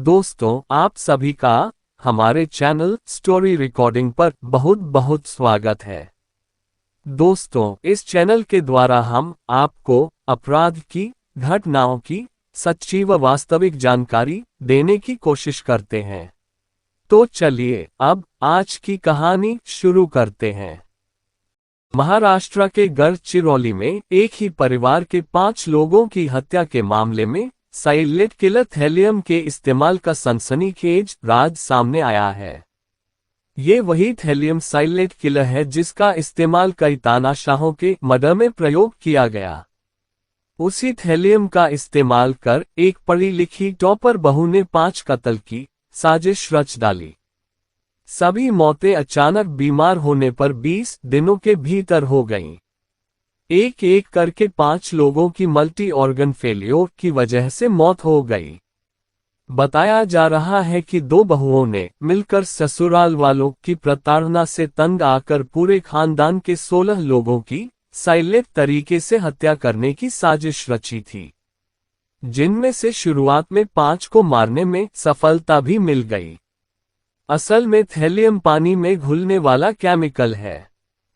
दोस्तों, आप सभी का हमारे चैनल स्टोरी रिकॉर्डिंग पर बहुत बहुत स्वागत है। दोस्तों, इस चैनल के द्वारा हम आपको अपराध की घटनाओं की सच्ची व वास्तविक जानकारी देने की कोशिश करते हैं। तो चलिए अब आज की कहानी शुरू करते हैं। महाराष्ट्र के गढ़चिरौली में एक ही परिवार के 5 लोगों की हत्या के मामले में साइलेंट किलर थैलियम के इस्तेमाल का सनसनीखेज राज सामने आया है। ये वही थैलियम साइलेंट किलर है जिसका इस्तेमाल कई तानाशाहों के मर्डर में प्रयोग किया गया। उसी थैलियम का इस्तेमाल कर एक पढ़ी लिखी टॉपर बहू ने 5 कत्ल की साजिश रच डाली। सभी मौतें अचानक बीमार होने पर 20 दिनों के भीतर हो गईं। एक एक करके 5 लोगों की मल्टी ऑर्गन फेलियर की वजह से मौत हो गई। बताया जा रहा है कि 2 बहुओं ने मिलकर ससुराल वालों की प्रताड़ना से तंग आकर पूरे खानदान के 16 लोगों की साइलेंट तरीके से हत्या करने की साजिश रची थी, जिनमें से शुरुआत में 5 को मारने में सफलता भी मिल गई। असल में थैलियम पानी में घुलने वाला केमिकल है।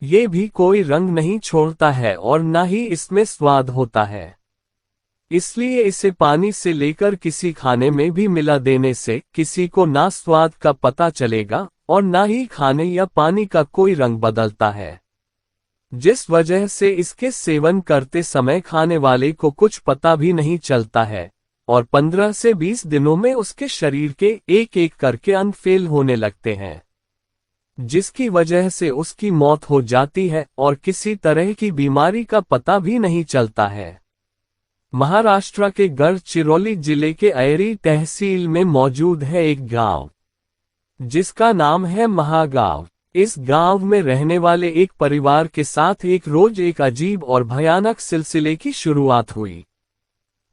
ये भी कोई रंग नहीं छोड़ता है और न ही इसमें स्वाद होता है, इसलिए इसे पानी से लेकर किसी खाने में भी मिला देने से किसी को ना स्वाद का पता चलेगा और ना ही खाने या पानी का कोई रंग बदलता है, जिस वजह से इसके सेवन करते समय खाने वाले को कुछ पता भी नहीं चलता है और 15 से 20 दिनों में उसके शरीर के एक एक करके अंग फेल होने लगते हैं, जिसकी वजह से उसकी मौत हो जाती है और किसी तरह की बीमारी का पता भी नहीं चलता है। महाराष्ट्र के गढ़चिरौली जिले के अयरी तहसील में मौजूद है एक गांव, जिसका नाम है महागांव। इस गांव में रहने वाले एक परिवार के साथ एक रोज एक अजीब और भयानक सिलसिले की शुरुआत हुई।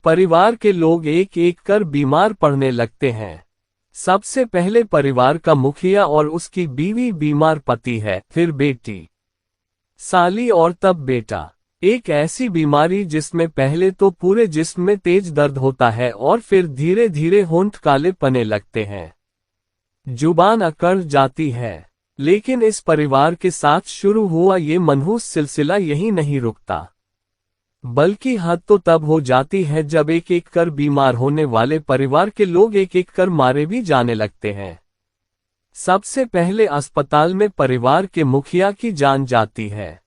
परिवार के लोग एक एक कर बीमार पड़ने लगते हैं। सबसे पहले परिवार का मुखिया और उसकी बीवी बीमार पति है, फिर बेटी, साली और तब बेटा। एक ऐसी बीमारी जिसमें पहले तो पूरे जिस्म में तेज दर्द होता है और फिर धीरे धीरे होंठ काले पड़ने लगते हैं, जुबान अकड़ जाती है। लेकिन इस परिवार के साथ शुरू हुआ ये मनहूस सिलसिला यही नहीं रुकता, बल्कि हद तो तब हो जाती है जब एक एक कर बीमार होने वाले परिवार के लोग एक एक कर मारे भी जाने लगते हैं। सबसे पहले अस्पताल में परिवार के मुखिया की जान जाती है,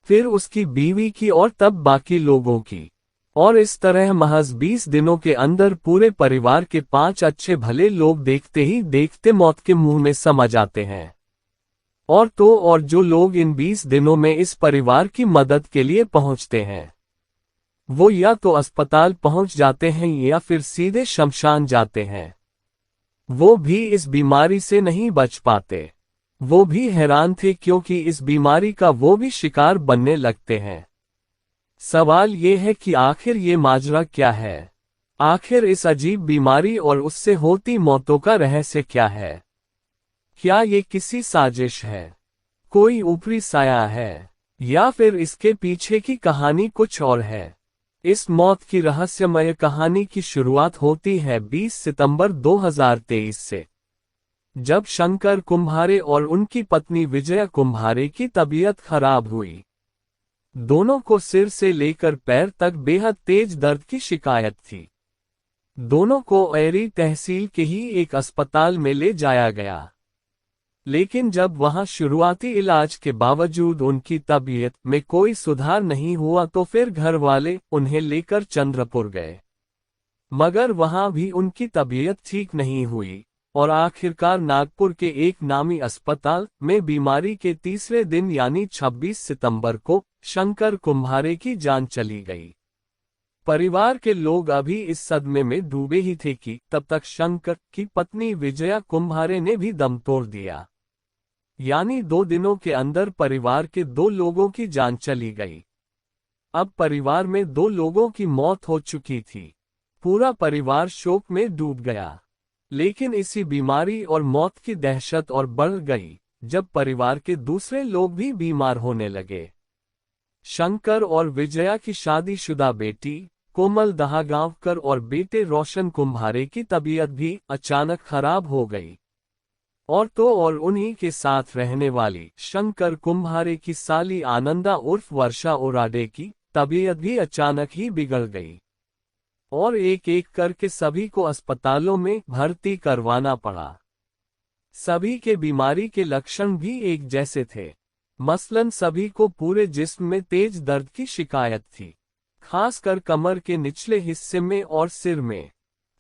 फिर उसकी बीवी की और तब बाकी लोगों की, और इस तरह महज 20 दिनों के अंदर पूरे परिवार के 5 अच्छे भले लोग देखते ही देखते मौत के मुंह में समा जाते हैं। और जो लोग इन 20 दिनों में इस परिवार की मदद के लिए पहुंचते हैं, वो या तो अस्पताल पहुंच जाते हैं या फिर सीधे शमशान जाते हैं। वो भी इस बीमारी से नहीं बच पाते। वो भी हैरान थे क्योंकि इस बीमारी का वो भी शिकार बनने लगते हैं। सवाल ये है कि आखिर ये माजरा क्या है? आखिर इस अजीब बीमारी और उससे होती मौतों का रहस्य क्या है? क्या ये किसी साजिश है, कोई ऊपरी साया है, या फिर इसके पीछे की कहानी कुछ और है? इस मौत की रहस्यमय कहानी की शुरुआत होती है 20 सितंबर 2023 से, जब शंकर कुम्हारे और उनकी पत्नी विजया कुम्हारे की तबीयत खराब हुई। दोनों को सिर से लेकर पैर तक बेहद तेज दर्द की शिकायत थी। दोनों को अयरी तहसील के ही एक अस्पताल में ले जाया गया, लेकिन जब वहां शुरुआती इलाज के बावजूद उनकी तबीयत में कोई सुधार नहीं हुआ तो फिर घर वाले उन्हें लेकर चंद्रपुर गए, मगर वहां भी उनकी तबीयत ठीक नहीं हुई और आखिरकार नागपुर के एक नामी अस्पताल में बीमारी के तीसरे दिन यानी 26 सितंबर को शंकर कुम्हारे की जान चली गई। परिवार के लोग अभी इस सदमे में डूबे ही थे कि तब तक शंकर की पत्नी विजया कुम्हारे ने भी दम तोड़ दिया, यानी 2 दिनों के अंदर परिवार के 2 लोगों की जान चली गई। अब परिवार में 2 लोगों की मौत हो चुकी थी। पूरा परिवार शोक में डूब गया। लेकिन इसी बीमारी और मौत की दहशत और बढ़ गई जब परिवार के दूसरे लोग भी बीमार होने लगे। शंकर और विजया की शादीशुदा बेटी कोमल दहागांवकर और बेटे रोशन कुम्हारे की तबीयत भी अचानक खराब हो गई। और तो और उन्हीं के साथ रहने वाली शंकर कुम्हारे की साली आनंदा उर्फ वर्षा ओराडे की तबीयत भी अचानक ही बिगड़ गई। और एक एक करके सभी को अस्पतालों में भर्ती करवाना पड़ा। सभी के बीमारी के लक्षण भी एक जैसे थे। मसलन सभी को पूरे जिस्म में तेज दर्द की शिकायत थी, खासकर कमर के निचले हिस्से में और सिर में।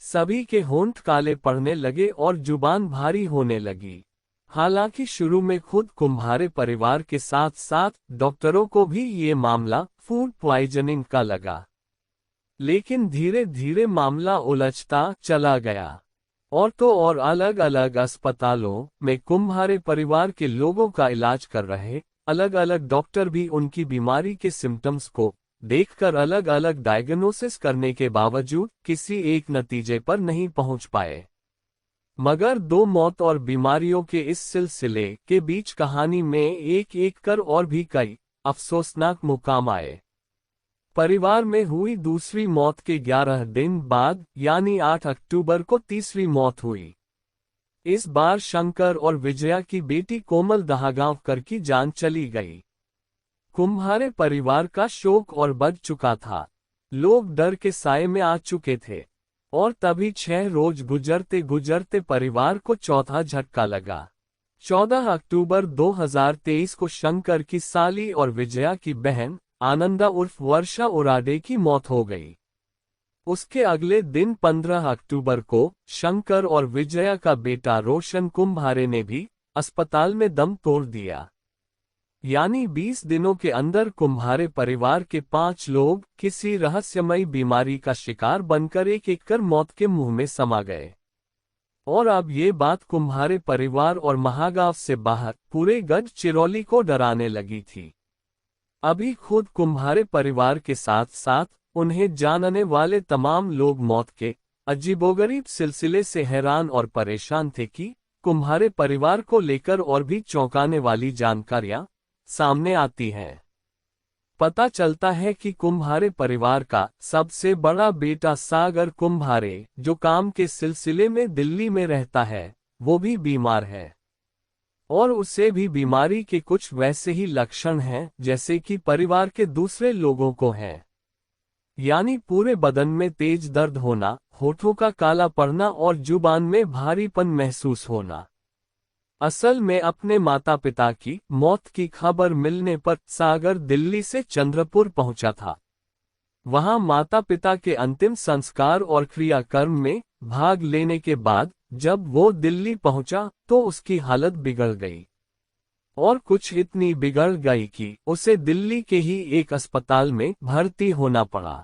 सभी के होंठ काले पड़ने लगे और जुबान भारी होने लगी। हालांकि शुरू में खुद कुम्हारे परिवार के साथ साथ डॉक्टरों को भी ये मामला फूड पॉइजनिंग का लगा, लेकिन धीरे धीरे मामला उलझता चला गया। और तो और अलग अलग अस्पतालों में कुम्हारे परिवार के लोगों का इलाज कर रहे अलग अलग डॉक्टर भी उनकी बीमारी के सिम्टम्स को देखकर अलग अलग डायग्नोसिस करने के बावजूद किसी एक नतीजे पर नहीं पहुंच पाए। मगर दो मौत और बीमारियों के इस सिलसिले के बीच कहानी में एक एक कर और भी कई अफसोसनाक मुकाम आए। परिवार में हुई दूसरी मौत के 11 दिन बाद यानी 8 अक्टूबर को तीसरी मौत हुई। इस बार शंकर और विजया की बेटी कोमल दहागांवकर की जान चली गई। कुम्हारे परिवार का शोक और बढ़ चुका था। लोग डर के साए में आ चुके थे। और तभी 6 रोज गुजरते गुजरते परिवार को चौथा झटका लगा। 14 अक्टूबर 2023 को शंकर की साली और विजया की बहन आनंदा उर्फ वर्षा ओराडे की मौत हो गई। उसके अगले दिन 15 अक्टूबर को शंकर और विजया का बेटा रोशन कुम्हारे ने भी अस्पताल में दम तोड़ दिया। यानी 20 दिनों के अंदर कुम्हारे परिवार के 5 लोग किसी रहस्यमयी बीमारी का शिकार बनकर एक एक कर मौत के मुंह में समा गए। और अब ये बात कुम्हारे परिवार और महागांव से बाहर पूरे गढ़चिरौली को डराने लगी थी। अभी खुद कुम्हारे परिवार के साथ साथ उन्हें जानने वाले तमाम लोग मौत के अजीबोगरीब सिलसिले से हैरान और परेशान थे कि कुम्हारे परिवार को लेकर और भी चौंकाने वाली जानकारियां सामने आती हैं। पता चलता है कि कुम्हारे परिवार का सबसे बड़ा बेटा सागर कुम्हारे, जो काम के सिलसिले में दिल्ली में रहता है, वो भी बीमार है। और उसे भी बीमारी के कुछ वैसे ही लक्षण हैं जैसे कि परिवार के दूसरे लोगों को हैं। यानी पूरे बदन में तेज दर्द होना, होठों का काला पड़ना और जुबान में भारीपन महसूस होना। असल में अपने माता पिता की मौत की खबर मिलने पर सागर दिल्ली से चंद्रपुर पहुंचा था। वहां माता पिता के अंतिम संस्कार और क्रियाकर्म में भाग लेने के बाद जब वो दिल्ली पहुंचा तो उसकी हालत बिगड़ गई। और कुछ इतनी बिगड़ गई कि उसे दिल्ली के ही एक अस्पताल में भर्ती होना पड़ा।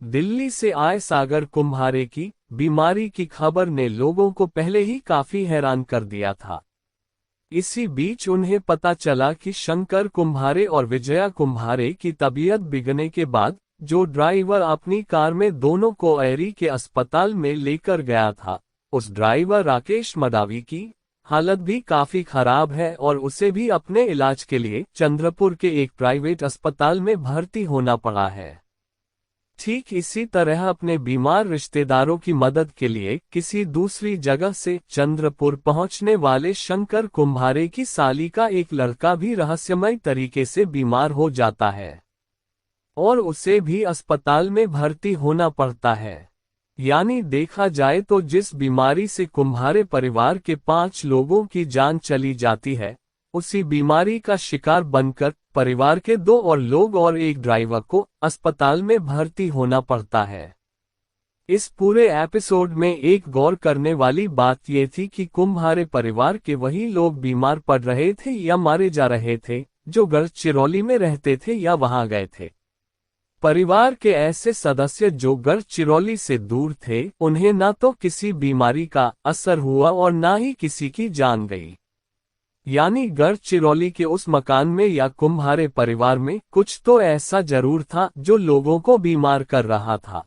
दिल्ली से आए सागर कुम्हारे की बीमारी की खबर ने लोगों को पहले ही काफी हैरान कर दिया था। इसी बीच उन्हें पता चला कि शंकर कुम्हारे और विजया कुम्हारे की तबीयत बिगड़ने के बाद जो ड्राइवर अपनी कार में दोनों को एरी के अस्पताल में लेकर गया था, उस ड्राइवर राकेश मडावी की हालत भी काफी खराब है और उसे भी अपने इलाज के लिए चंद्रपुर के एक प्राइवेट अस्पताल में भर्ती होना पड़ा है। ठीक इसी तरह अपने बीमार रिश्तेदारों की मदद के लिए किसी दूसरी जगह से चंद्रपुर पहुंचने वाले शंकर कुम्हारे की साली का एक लड़का भी रहस्यमय तरीके से बीमार हो जाता है और उसे भी अस्पताल में भर्ती होना पड़ता है। यानी देखा जाए तो जिस बीमारी से कुम्हारे परिवार के 5 लोगों की जान चली जाती है, उसी बीमारी का शिकार बनकर परिवार के 2 और लोग और एक ड्राइवर को अस्पताल में भर्ती होना पड़ता है। इस पूरे एपिसोड में एक गौर करने वाली बात ये थी कि कुम्हारे परिवार के वही लोग बीमार पड़ रहे थे या मारे जा रहे थे जो गढ़चिरौली में रहते थे या वहां गए थे। परिवार के ऐसे सदस्य जो गढ़चिरौली से दूर थे, उन्हें न तो किसी बीमारी का असर हुआ और न ही किसी की जान गई। यानी गढ़चिरौली के उस मकान में या कुम्हारे परिवार में कुछ तो ऐसा जरूर था जो लोगों को बीमार कर रहा था।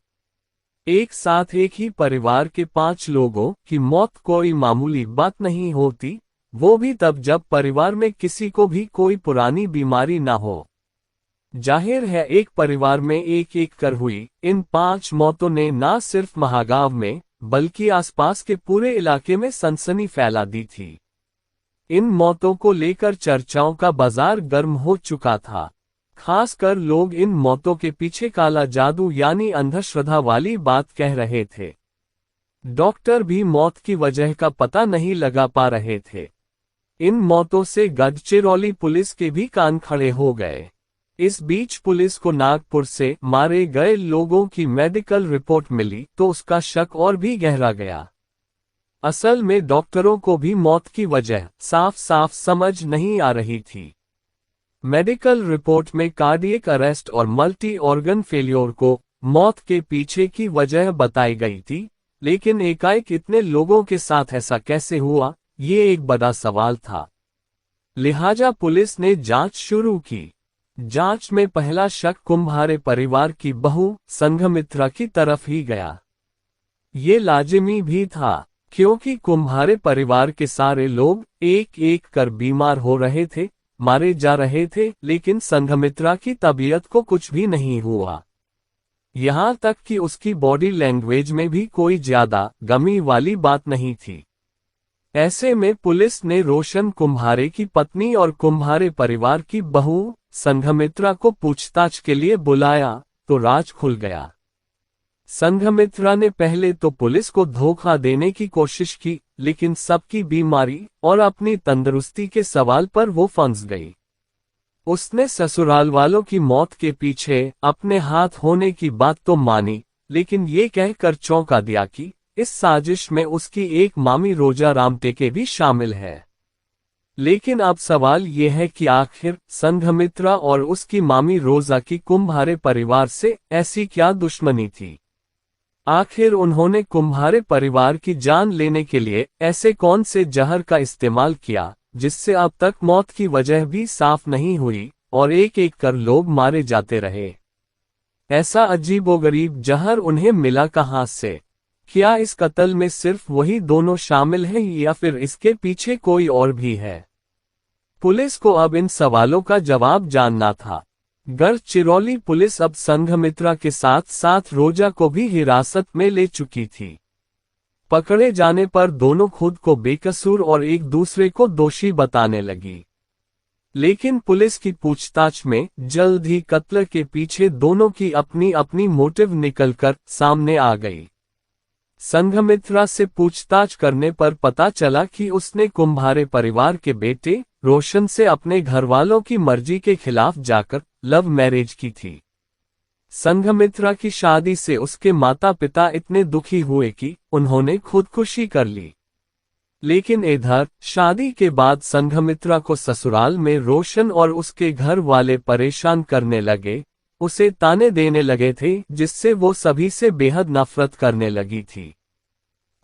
एक साथ एक ही परिवार के 5 लोगों की मौत कोई मामूली बात नहीं होती, वो भी तब जब परिवार में किसी को भी कोई पुरानी बीमारी ना हो। जाहिर है एक परिवार में एक एक कर हुई इन 5 मौतों ने न सिर्फ महागांव में बल्कि आसपास के पूरे इलाके में सनसनी फैला दी थी। इन मौतों को लेकर चर्चाओं का बाजार गर्म हो चुका था। खासकर लोग इन मौतों के पीछे काला जादू यानी अंधश्रद्धा वाली बात कह रहे थे। डॉक्टर भी मौत की वजह का पता नहीं लगा पा रहे थे। इन मौतों से गढ़चिरौली पुलिस के भी कान खड़े हो गए। इस बीच पुलिस को नागपुर से मारे गए लोगों की मेडिकल रिपोर्ट मिली तो उसका शक और भी गहरा गया। असल में डॉक्टरों को भी मौत की वजह साफ साफ समझ नहीं आ रही थी। मेडिकल रिपोर्ट में कार्डियक अरेस्ट और मल्टी ऑर्गन फेल्योर को मौत के पीछे की वजह बताई गई थी, लेकिन एकाएक इतने लोगों के साथ ऐसा कैसे हुआ, ये एक बड़ा सवाल था। लिहाजा पुलिस ने जांच शुरू की। जांच में पहला शक कुम्हारे परिवार की बहू संघमित्रा की तरफ ही गया। ये लाजिमी भी था, क्योंकि कुम्हारे परिवार के सारे लोग एक एक कर बीमार हो रहे थे, मारे जा रहे थे, लेकिन संघमित्रा की तबीयत को कुछ भी नहीं हुआ। यहां तक कि उसकी बॉडी लैंग्वेज में भी कोई ज्यादा गमी वाली बात नहीं थी। ऐसे में पुलिस ने रोशन कुम्हारे की पत्नी और कुम्हारे परिवार की बहू संघमित्रा को पूछताछ के लिए बुलाया तो राज खुल गया। संघमित्रा ने पहले तो पुलिस को धोखा देने की कोशिश की, लेकिन सबकी बीमारी और अपनी तंदुरुस्ती के सवाल पर वो फंस गई। उसने ससुराल वालों की मौत के पीछे अपने हाथ होने की बात तो मानी, लेकिन ये कहकर चौंका दिया कि इस साजिश में उसकी एक मामी रोजा रामटेके भी शामिल है। लेकिन अब सवाल ये है कि आखिर संघमित्रा और उसकी मामी रोजा की कुम्हारे परिवार से ऐसी क्या दुश्मनी थी? आखिर उन्होंने कुम्हारे परिवार की जान लेने के लिए ऐसे कौन से जहर का इस्तेमाल किया, जिससे अब तक मौत की वजह भी साफ नहीं हुई और एक एक कर लोग मारे जाते रहे? ऐसा अजीबोगरीब जहर उन्हें मिला कहां से? क्या इस कत्ल में सिर्फ वही दोनों शामिल हैं या फिर इसके पीछे कोई और भी है? पुलिस को अब इन सवालों का जवाब जानना था। गढ़चिरौली पुलिस अब संघमित्रा के साथ साथ रोजा को भी हिरासत में ले चुकी थी। पकड़े जाने पर दोनों खुद को बेकसूर और एक दूसरे को दोषी बताने लगी। लेकिन पुलिस की पूछताछ में जल्द ही कत्ल के पीछे दोनों की अपनी अपनी मोटिव निकलकर सामने आ गई। संघमित्रा से पूछताछ करने पर पता चला कि उसने कुम्हारे परिवार के बेटे रोशन से अपने घरवालों की मर्जी के खिलाफ जाकर लव मैरिज की थी। संघमित्रा की शादी से उसके माता पिता इतने दुखी हुए कि उन्होंने खुदकुशी कर ली। लेकिन इधर शादी के बाद संघमित्रा को ससुराल में रोशन और उसके घर वाले परेशान करने लगे, उसे ताने देने लगे थे, जिससे वो सभी से बेहद नफरत करने लगी थी।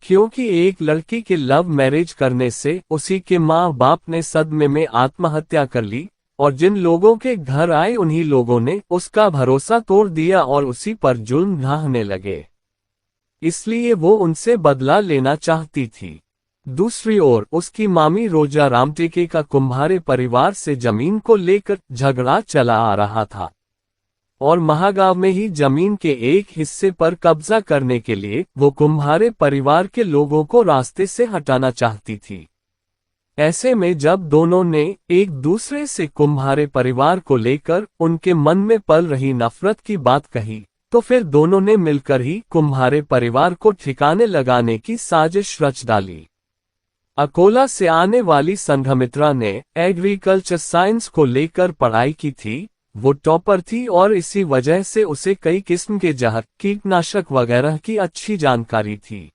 क्योंकि एक लड़की के लव मैरिज करने से उसी के माँ बाप ने सदमे में आत्महत्या कर ली और जिन लोगों के घर आए उन्हीं लोगों ने उसका भरोसा तोड़ दिया और उसी पर जुल्म ढाहने लगे। इसलिए वो उनसे बदला लेना चाहती थी। दूसरी ओर उसकी मामी रोजा रामटेके का कुम्हारे परिवार से जमीन को लेकर झगड़ा चला आ रहा था और महागांव में ही जमीन के एक हिस्से पर कब्जा करने के लिए वो कुम्हारे परिवार के लोगों को रास्ते से हटाना चाहती थी। ऐसे में जब दोनों ने एक दूसरे से कुम्हारे परिवार को लेकर उनके मन में पल रही नफरत की बात कही, तो फिर दोनों ने मिलकर ही कुम्हारे परिवार को ठिकाने लगाने की साजिश रच डाली। अकोला से आने वाली संघमित्रा ने एग्रीकल्चर साइंस को लेकर पढ़ाई की थी। वो टॉपर थी और इसी वजह से उसे कई किस्म के जहर, कीटनाशक वगैरह की अच्छी जानकारी थी।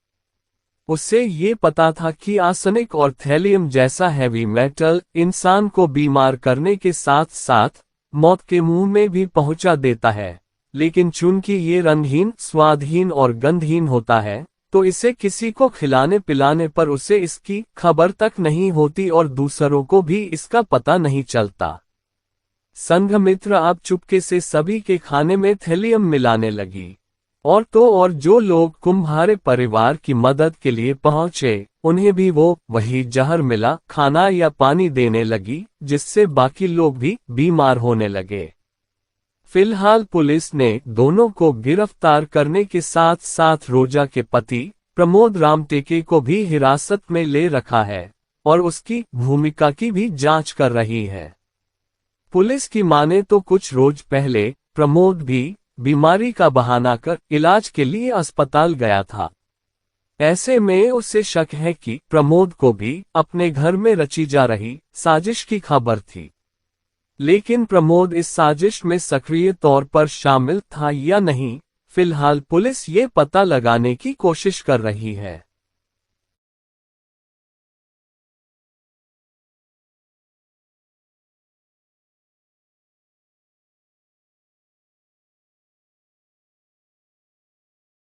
उसे ये पता था कि आर्सेनिक और थैलियम जैसा हैवी मेटल इंसान को बीमार करने के साथ साथ मौत के मुंह में भी पहुंचा देता है, लेकिन चूंकि ये रंगहीन, स्वादहीन और गंधहीन होता है, तो इसे किसी को खिलाने पिलाने पर उसे इसकी खबर तक नहीं होती और दूसरों को भी इसका पता नहीं चलता। संघमित्रा अब चुपके से सभी के खाने में थैलियम मिलाने लगी और तो और जो लोग कुम्हारे परिवार की मदद के लिए पहुंचे उन्हें भी वो वही जहर मिला खाना या पानी देने लगी, जिससे बाकी लोग भी बीमार होने लगे। फिलहाल पुलिस ने दोनों को गिरफ्तार करने के साथ साथ रोजा के पति प्रमोद रामटेके को भी हिरासत में ले रखा है और उसकी भूमिका की भी जांच कर रही है। पुलिस की माने तो कुछ रोज पहले प्रमोद भी बीमारी का बहाना कर इलाज के लिए अस्पताल गया था। ऐसे में उसे शक है कि प्रमोद को भी अपने घर में रची जा रही साजिश की खबर थी। लेकिन प्रमोद इस साजिश में सक्रिय तौर पर शामिल था या नहीं, फिलहाल पुलिस ये पता लगाने की कोशिश कर रही है।